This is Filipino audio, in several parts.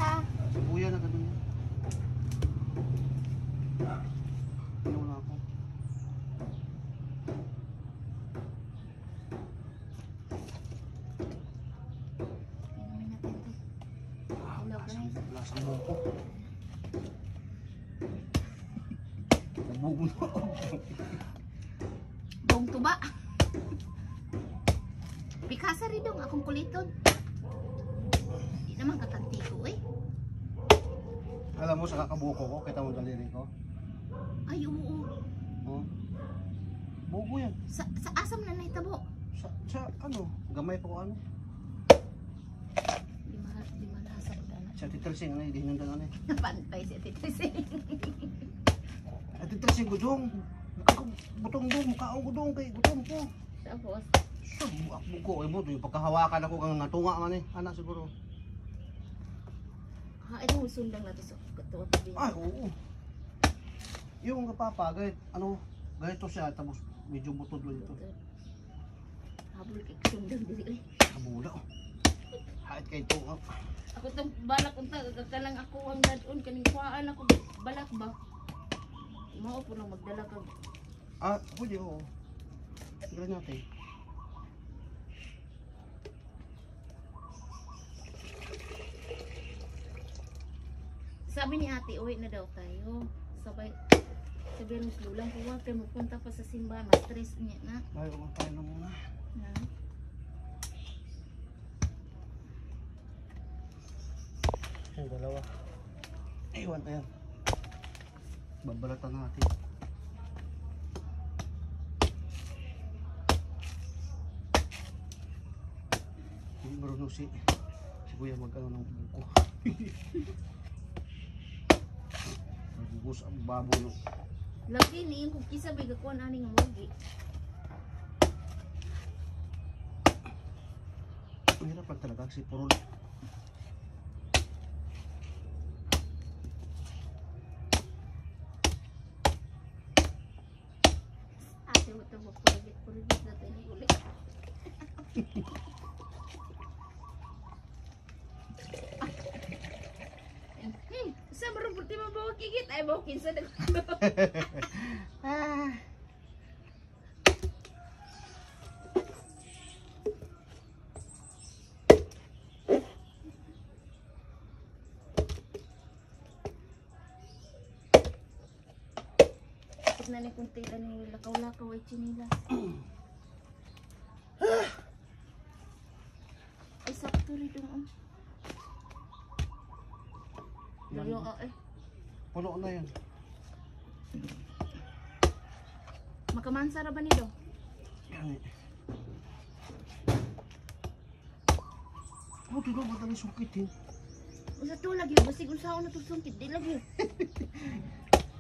ha. Kuya na ganun. Ano na ako? Inumin natin to. Hello guys. Lasang mo ko. Nabugo na ako. Buong tuba. Pikasa rin dong akong kuliton. Hindi naman kakanti ko eh. Alam mo sa kakabuko ko, kita mo daliri ko. Ay oo. Oh. Bugo yan. Sa asam na nahitabo. Sa ano, gamay pa ko ano. Di malasa ko dala. Sa titresing ano, hindi hinundan ano eh. Pantay si Titrising. At titresing ko dong. Butong dong, mukhaong ko dong kay gutom ko. Tapos, So, buko eh buto. Yung pagkahawakan ako kang natunga man eh. Anak siguro. ito mo sundang natin sa katuwa tabi. Ay, oo. Yung kapapa, gayet, ano, ganito siya, tapos medyo butod lang ito. Habol kay sundang dili. Kabula, oh. Hait kay ito, oh. Ako itong balak unta, kagalang ako ang dadon, kaning kuhaan ako, balak ba? Mao po lang magdala kag. Ah, pwede, oo. Tignan natin. Sabi ni ate, uwi na daw tayo. Sabi ng lulang, huwag kayo magpunta pa sa simbahan, ma-stress niya na. Ay, tayo na muna. Yung dalawa. Iwan tayo. Babalatan natin. Hindi marunong si Kuya mag-ano ng buko. Bus ang babo no. Lagi ni yung kisa bay gakuan ani nga mugi. Mahirap lang talaga si Purol. Ate mo to purigit na tayo ni uli. Sa marupot di mabawa kigit ay bawa kinsa dag. Na ni kunti ni lakaw-lakaw ay chinilas. Ay sakto rin dong. Dalo eh. Puno na yan. Makamansa ra ba nido? Yan eh. Oh, tino ba tayo sungkit eh? Usa to lagi basig unsaon na to sungkit di lagi.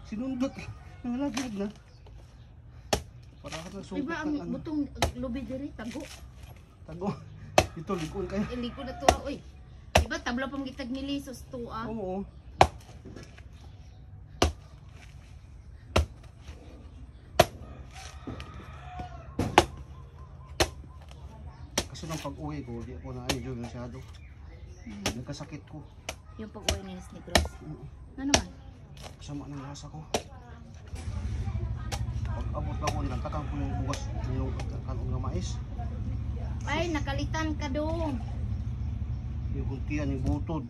Sinundot. Nalaglag na. Para ka na sungkit Diba ang butong lubi diri tago. Tago. Ito, likon kayo. Iliko na to oy. Diba tabla pang gitag nilisos to ah. Oo. Kasi nung pag-uwi ko, di ako na-enjoy masyado. Nagkasakit ko. Yung pag-uwi ni Negros. Na naman? Sama ng lasa ko. Pag-abot lang ko, nilantakan ko yung bugas, yung kanong na mais. Ay, nakalitan ka dong. Yung kuntian, yung butod.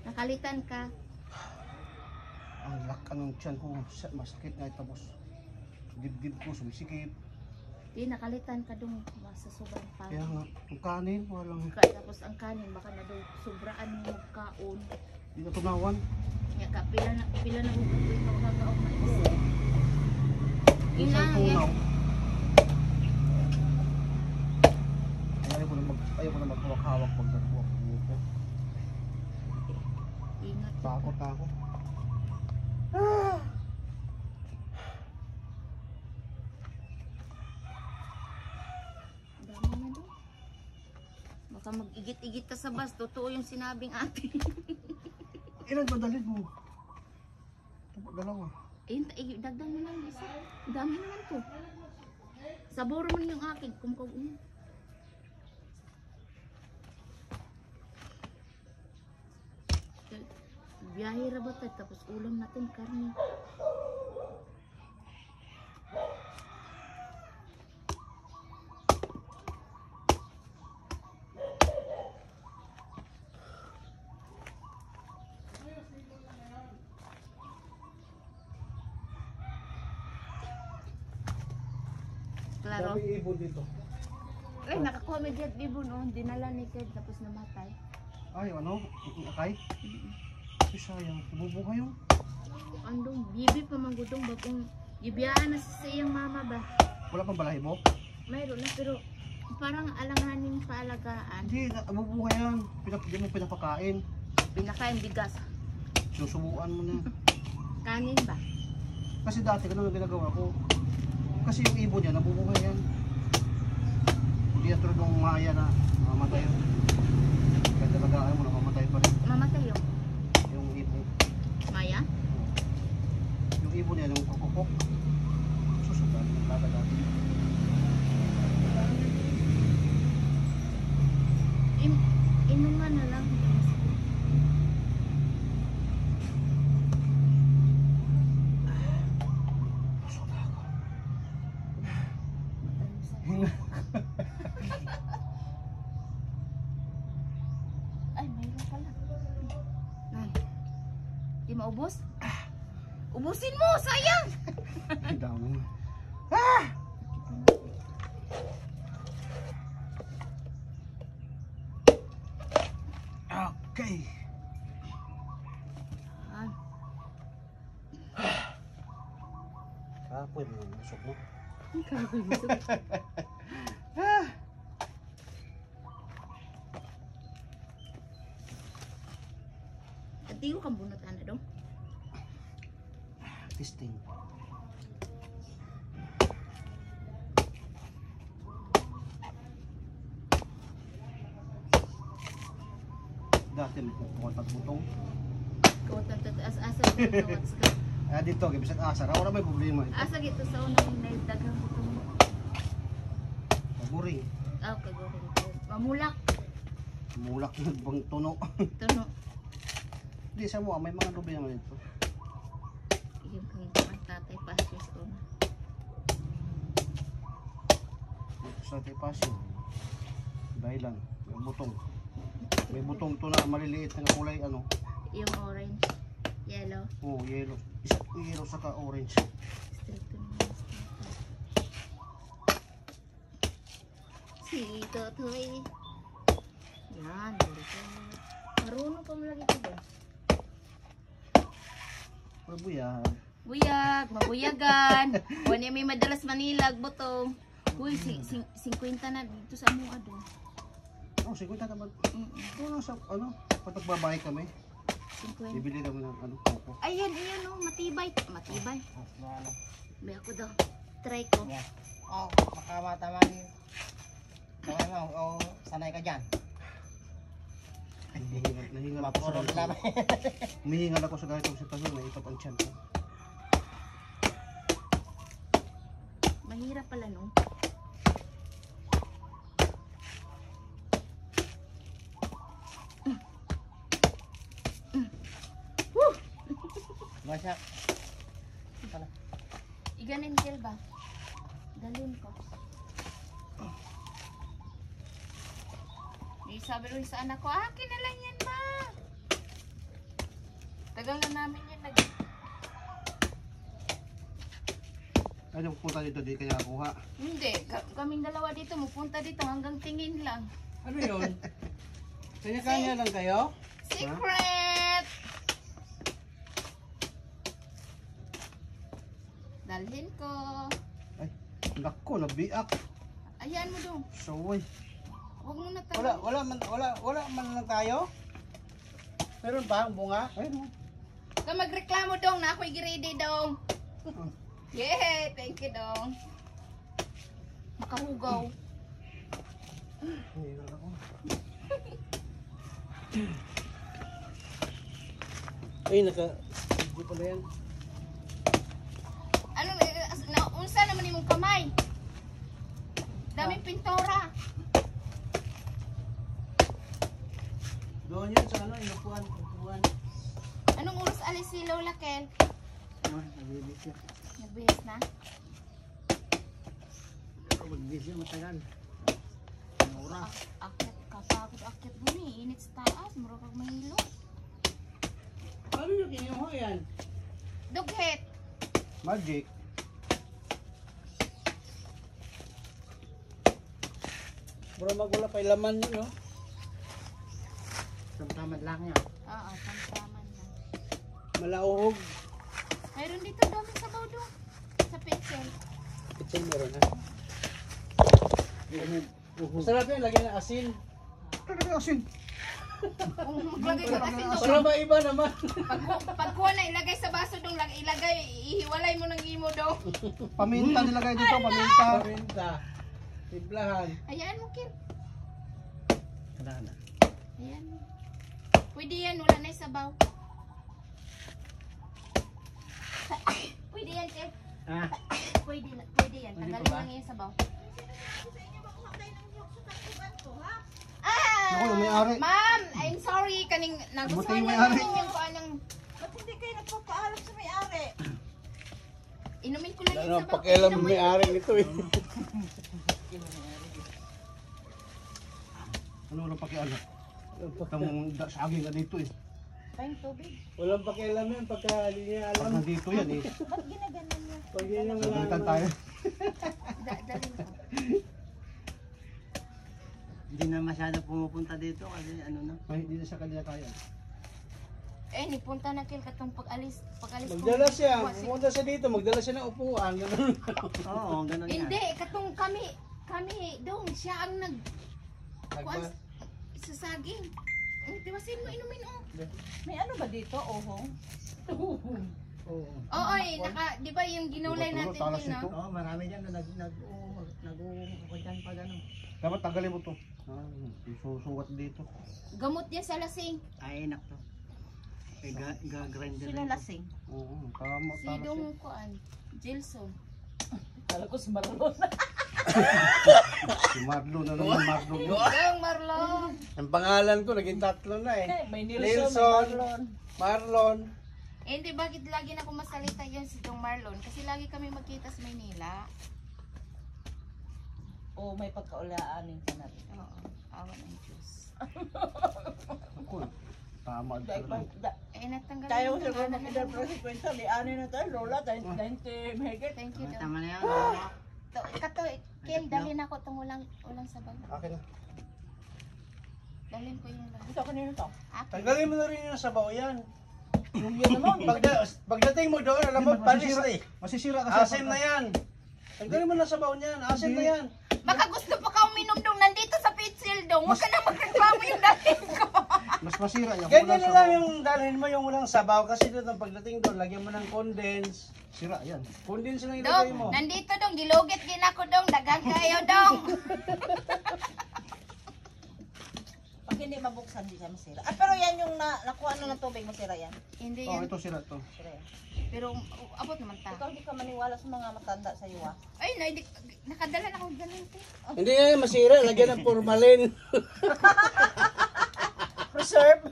Nakalitan ka. Ang lakan ng tiyan ko, masakit nga tapos dibdib ko, sumisikip. Di, nakalitan ka dong sa sobrang pa. Kaya nga, yung kanin, walang, Tapos ang kanin, baka na daw sobraan mo magkaon. hindi na tunawan. Nga ka, pila na huwag ikaw kakaon na isa. Minsan Ina, tunaw. Ayaw ko na maghawak-hawak pag nagbuwak ko. Ingat ka. Takot na ako. Dami na doon. Baka mag-igit-igit ka sa bus. Totoo yung sinabing ate. Ilan ba dalhin mo? Dalawa. Dagdag mo lang isa. Dami naman to. Saboro mo yung akin. Kumkaw mo. Biyahe ra ba tayo, tapos ulam natin karne. Klaro. Dami ibon dito. Ay, nakakuha may jet bibo no, dinala ni Ked tapos namatay. Ay, ano? Akay? Ay, sayang. Nabubuhay yun. Andong bibi pa manggudong bagong gibiyaan na sa iyang mama ba? Wala pang balahibo? Mayroon na pero parang alanganing paalagaan. Hindi, nabubuhay yan. Hindi mo pinapakain. Pinakain bigas. Susubuan mo na. Kanin ba? Kasi dati ganun ang ginagawa ko. Kasi yung ibon niya, nabubuhay yan. Hindi yan tulad ng maya na mamatay yun. Kahit talagaan mo, namamatay pa rin. Mamatay yung Yung ibon. Maya? Yung ibon niya, yung kukukok. Susugan, nagdadagat. Inuman na lang. Busog na ako. Ay, mayroon pala. Nay, di maubos? Ubusin mo, sayang! Ang dami. Okay. Ay, Pwede mo, busog mo. ang kakagusto. Tiyo kang bunot ana dong. Testing. Dati may kukuha tagbutong. Kawatan tataas asa kawats ka. Dito, gibisag asar. Wala may problema ito. Asa gito sa unang night daghang butong. Maburing. Ah, kagawin ko. Mamulak. Mulak na bang tuno. Tuno. Hindi sa mo, may mga problema dito. Yung kang tatay pasis ko. Dito sa tipasyo. Dahilan, may butong. May butong to na maliliit na kulay ano. Yung orange, yellow. Oh, yellow. Isa yellow saka orange. Straight to naman. Si Totoy. Yan, dito. Marunong pa mo lagi ito ba? Mabuya. Buyag, mabuyagan. Wala may madalas Manilag, butong. Uy, 50 na dito sa among ado. Oh, 50 naman. Ito lang sa ano, patagbabahay kami. 50. Bibili kami ng ano, koko. Ayan, ayan oh, matibay. Matibay. Ano? May ako daw. Try ko. Yeah. Oh, makamataman. Kaya mo, oh, sanay ka dyan. Nahingal ako sa Mapuro ganito. na naman. Humihingal ako sa ganitong sitwasyon, naipap ang tiyan ko. Mahirap pala no. Masya. Ano? Iganin kel ba? Dalhin ko. Di sabi rin sa anak ko, akin na lang yan ma. Tagal na namin yan nag... Ano, pupunta dito, di kaya kuha. Hindi, kaming dalawa dito, mupunta dito hanggang tingin lang. Ano yun? Kanya-kanya lang kayo? Secret! Dalhin ko. Ay, nako, nabiak. Ayan mo dong. Saway. Huwag mo na tayo. Wala man lang tayo? Meron ba ang bunga? Ay, no. Ka magreklamo dong na ako'y giredy dong. Yeah, thank you dong. Makahugaw. Nahingal ako. Ay, hindi pala yan. Ano, unsa naman imong kamay? Daming pintura. Doon yun sa ano, inupuan. Anong oras alis si Lola Kel? Oh, nabibis siya. Nagbihis na? Magbis siya matagal. Ang oras. Akit, kapagod akit mo ni. Init sa taas. Mura kag mahilo. Ano yung kinuha yan? Dughet. Magic. Bro, magwala pa laman yun, no? Tamtamad lang yan. Oo, tamtaman lang. Malauhog. Mayroon dito dami sabaw doon. Sa pitzel. Ito meron, ha? Masarap yan, lagyan ng asin. Talaga asin. Kung maglagay ka kasi doon. Para maiba naman. Pagkuha na ilagay sa baso doon lang ilagay. Ihiwalay mo ng imo doon. Paminta nilagay dito, paminta. Paminta. Timplahan. Ayan mo, Kel. Wala na. Ayan mo. Pwede yan, wala na yung sabaw. Pwede yan, Kel. Ah, Pwede yan. Pwede Tanggalin pa ba? lang yung sabaw. Ako yung may-ari. Ma'am, I'm sorry. Kaning Buti nagustuhan yung lang may-ari. namin yung kung anong... Ba't hindi kayo nagpapaalam sa may-ari? Inumin ko lang yung ano sabaw. pakialam Tingnan mo may-ari nito eh. Ano walang pakialam? Tamang saging na dito eh. Tayong tubig. Walang pakialam yan pagka hindi niya Pag alam. nandito yan eh. Ba't ginaganan niya? Pag yun yung wala Gagalitan naman. tayo. Dalhin ko. Hindi na masyado pumupunta dito kasi ano na. Ay, hindi na sa kanila kaya. Nipunta na Kel katong pag-alis ko. Magdala siya, Kuha si- pumunta siya dito, magdala siya ng upuan. Ganun. Oo, ganun Hindi, katong kami doon siya ang kuha sa saging. Tiwasin mo, inumin oh. May ano ba dito, ohong? Oo. Oo, di ba yung ginulay Turo, natin talas din, no? ito. Oo, marami dyan na nag-uukot dyan pa gano'n. Dapat tanggalin mo to. Susuwat dito. Gamot niya sa lasing. Ay, enak to. Ay, ga-grinder Sila rin to. lasing. Oo, tama, Si tama siya. Dong kuan, Jilson. Kala ko si Marlon. Si Marlon, ano yung Marlon yun? Dong Marlon. Ang pangalan ko, naging tatlo na eh. May Nilsson, Nilsson, may Marlon. Marlon. Hindi, bakit lagi na ako masalita yun si Dong Marlon? Kasi lagi kami magkita sa Maynila. O may pagkaulaanin ka na rin. Oo, awan ng Diyos. Ako, tama. Dahil pa, Natanggal tayo yung sa pangalan mga na edad lang. pero si Kwenta, lianin na tayo, Lola, 20 megit. Thank you, Dong. Tama na yan. Kato, Ken, dalhin ako itong ulang sabaw. Akin na. Dalhin ko yung lang. Ito kanino to? Akin. Tanggalin mo na rin yung sabaw yan. Yung yun naman. Pagdating mo doon, alam mo, panis na eh. Masisira kasi. Asim na yan. Tanggalin mo na sabaw niyan, asim na yan. Baka gusto pa ka uminom dong nandito sa Pitsil dong. Huwag ka na magreklamo yung dating ko. Mas masira yan. Ganyan na lang yung dalhin mo yung walang sabaw kasi doon ang pagdating doon, lagyan mo ng condense. Sira yan. Condense lang ilagay mo. Dong, nandito dong. Gilugit gin ako dong. Dagang kayo dong. Pag hindi mabuksan, di siya masira. Ah, pero yan yung nakuha na ng tubig, masira yan. Hindi Oh, yan. ito sira to. Masira yan. Pero abot naman ta. Ikaw hindi ka maniwala sa mga matanda sa iyo, ah. Ay, nakadala na ako ganun. Hindi yan masira, lagyan ng formalin. Preserve.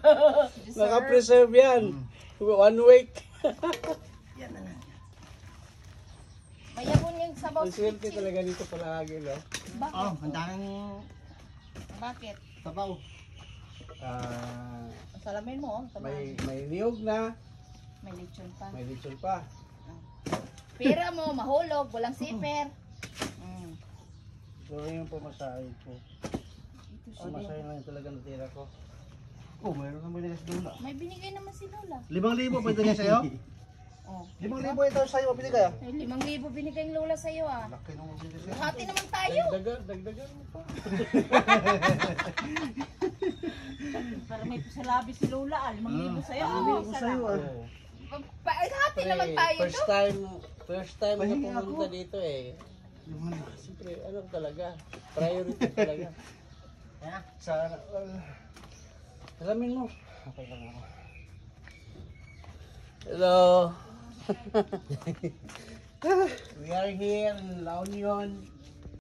Naka-preserve yan. 1 week. Mayabon yung sabaw Ang sa swerte Pitsil. talaga dito palagi, no? Bakit? Oh, ang daming Bakit? sabaw. Ang salamin mo, oh. May niyog na, May lechon pa. may lechon pa. Pira mo, mahulog, walang siper. So yung pamasahe ko. Pamasahe lang yung talaga natira ko. Oh, mayroon na binigay sa Lola. May binigay naman si Lola. 5,000 pwede niya sa'yo? Oh. 5,000 ito sa'yo, binigay ah. Ay, 5,000 binigay ng Lola sa'yo ah. Laki nung binigay sa'yo. Hati naman tayo. Dagdagan mo pa. Para may pasalabi si Lola, 5,000 sa'yo. Ako sa'yo ah. Oo. Hati naman tayo First to. time na Mahingi pumunta ako. dito eh. Siyempre, ano talaga, priority talaga. Sana, alamin mo. Okay lang ako. Hello. We are here in La Union.